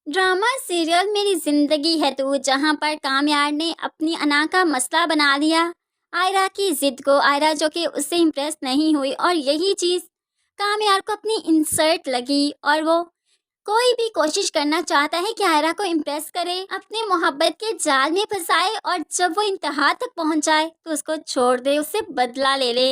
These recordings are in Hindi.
ड्रामा सीरियल मेरी जिंदगी है तू, जहां पर कामयार ने अपनी अना का मसला बना दिया आयरा की जिद को। आयरा जो कि उससे इम्प्रेस नहीं हुई और यही चीज़ कामयार को अपनी इंसल्ट लगी और वो कोई भी कोशिश करना चाहता है कि आयरा को इम्प्रेस करे, अपने मोहब्बत के जाल में फंसाए और जब वो इंतहा तक पहुंच जाए तो उसको छोड़ दे, उससे बदला ले ले।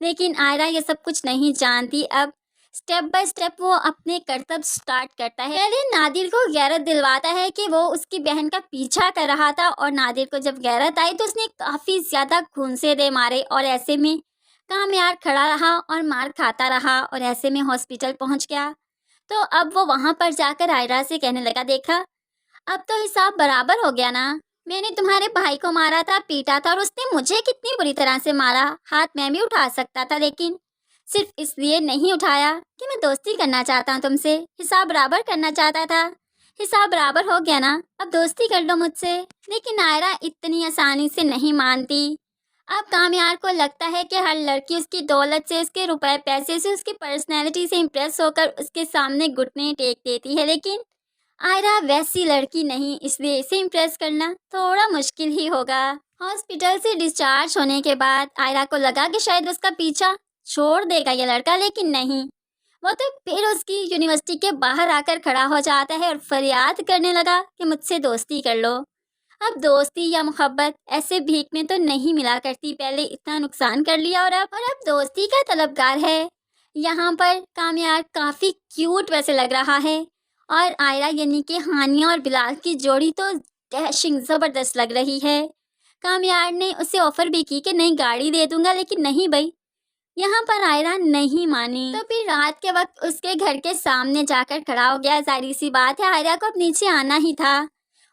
लेकिन आयरा ये सब कुछ नहीं जानती। अब स्टेप बाय स्टेप वो अपने कर्तव्य स्टार्ट करता है। पहले नादिर को गैरत दिलवाता है कि वो उसकी बहन का पीछा कर रहा था और नादिर को जब गैरत आई तो उसने काफ़ी ज़्यादा खून से दे मारे और ऐसे में कामयार खड़ा रहा और मार खाता रहा और ऐसे में हॉस्पिटल पहुंच गया। तो अब वो वहां पर जाकर आयरा से कहने लगा, देखा अब तो हिसाब बराबर हो गया ना। मैंने तुम्हारे भाई को मारा था, पीटा था और उसने मुझे कितनी बुरी तरह से मारा। हाथ मैं भी उठा सकता था लेकिन सिर्फ इसलिए नहीं उठाया कि मैं दोस्ती करना चाहता हूँ तुमसे, हिसाब बराबर करना चाहता था। हिसाब बराबर हो गया ना, अब दोस्ती कर लो मुझसे। लेकिन आयरा इतनी आसानी से नहीं मानती। अब कामयार को लगता है कि हर लड़की उसकी दौलत से, उसके रुपए पैसे से, उसकी पर्सनैलिटी से इम्प्रेस होकर उसके सामने घुटने टेक देती है। लेकिन आयरा वैसी लड़की नहीं, इसलिए इसे इम्प्रेस करना थोड़ा मुश्किल ही होगा। हॉस्पिटल से डिस्चार्ज होने के बाद आयरा को लगा कि शायद उसका पीछा छोड़ देगा ये लड़का, लेकिन नहीं। वो तो फिर उसकी यूनिवर्सिटी के बाहर आकर खड़ा हो जाता है और फरियाद करने लगा कि मुझसे दोस्ती कर लो। अब दोस्ती या मोहब्बत ऐसे भीख में तो नहीं मिला करती, पहले इतना नुकसान कर लिया और अब दोस्ती का तलबगार है। यहाँ पर कामयार काफ़ी क्यूट वैसे लग रहा है और आयरा यानी कि हानिया और बिलाल की जोड़ी तो डैशिंग ज़बरदस्त लग रही है। कामयार ने उसे ऑफर भी की कि नहीं गाड़ी दे दूंगा, लेकिन नहीं भाई, यहाँ पर आयरा नहीं मानी। तो फिर रात के वक्त उसके घर के सामने जाकर खड़ा हो गया। जाहिर सी बात है आयरा को अब नीचे आना ही था।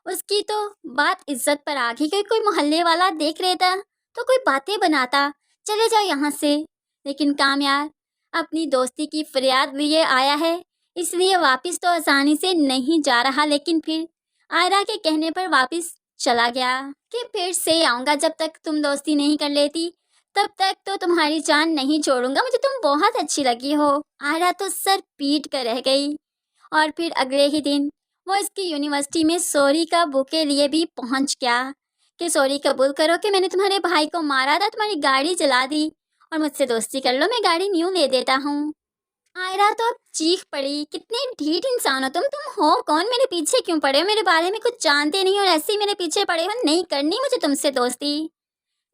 उसकी तो बात इज्जत पर आ गई, कोई मोहल्ले वाला देख लेता तो कोई बातें बनाता, चले जाओ यहाँ से। लेकिन कामयार अपनी दोस्ती की फरियाद लिए आया है, इसलिए वापस तो आसानी से नहीं जा रहा। लेकिन फिर आयरा के कहने पर वापस चला गया कि फिर से आऊँगा, जब तक तुम दोस्ती नहीं कर लेती तब तक तो तुम्हारी जान नहीं छोड़ूंगा, मुझे तुम बहुत अच्छी लगी हो। आयरा तो सर पीट कर रह गई। और फिर अगले ही दिन वो इसकी यूनिवर्सिटी में सॉरी का बुके लिए भी पहुंच गया कि सॉरी कबूल करो कि मैंने तुम्हारे भाई को मारा था, तुम्हारी गाड़ी जला दी और मुझसे दोस्ती कर लो, मैं गाड़ी न्यू ले देता हूँ। आयरा तो अब चीख पड़ी, कितने ढीठ इंसान हो तुम हो कौन, मेरे पीछे क्यों पड़े हो, मेरे बारे में कुछ जानते नहीं और ऐसे ही मेरे पीछे पड़े हो, नहीं करनी मुझे तुमसे दोस्ती।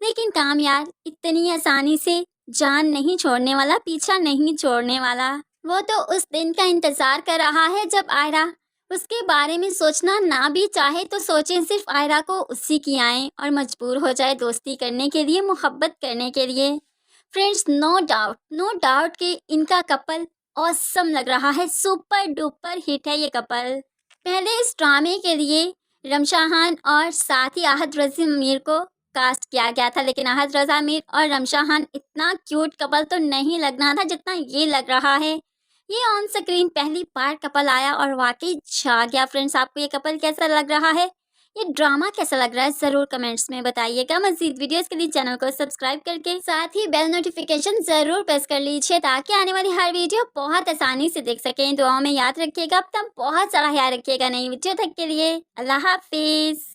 लेकिन कामयार इतनी आसानी से जान नहीं छोड़ने वाला, पीछा नहीं छोड़ने वाला। वो तो उस दिन का इंतजार कर रहा है जब आयरा उसके बारे में सोचना ना भी चाहे तो सोचे सिर्फ आयरा को उसी की आए और मजबूर हो जाए दोस्ती करने के लिए, मोहब्बत करने के लिए। फ्रेंड्स, नो डाउट कि इनका कपल ऑसम लग रहा है, सुपर डुपर हिट है ये कपल। पहले इस ड्रामे के लिए रमशाहान और साथ ही आहत रज़ी मीर को कास्ट किया गया था, लेकिन आहत रज़ा मीर और रमशाहान इतना क्यूट कपल तो नहीं लगना था जितना ये लग रहा है। ये ऑन स्क्रीन पहली बार कपल आया और वाकई छा गया। फ्रेंड्स, आपको ये कपल कैसा लग रहा है, ये ड्रामा कैसा लग रहा है, ज़रूर कमेंट्स में बताइएगा। मज़ीद वीडियोस के लिए चैनल को सब्सक्राइब करके साथ ही बेल नोटिफिकेशन ज़रूर प्रेस कर लीजिए ताकि आने वाली हर वीडियो बहुत आसानी से देख सकें। दुआओं में याद रखिएगा, अब तक बहुत सारा ख्याल रखिएगा। नई वीडियो तक के लिए अल्लाह हाफिज़।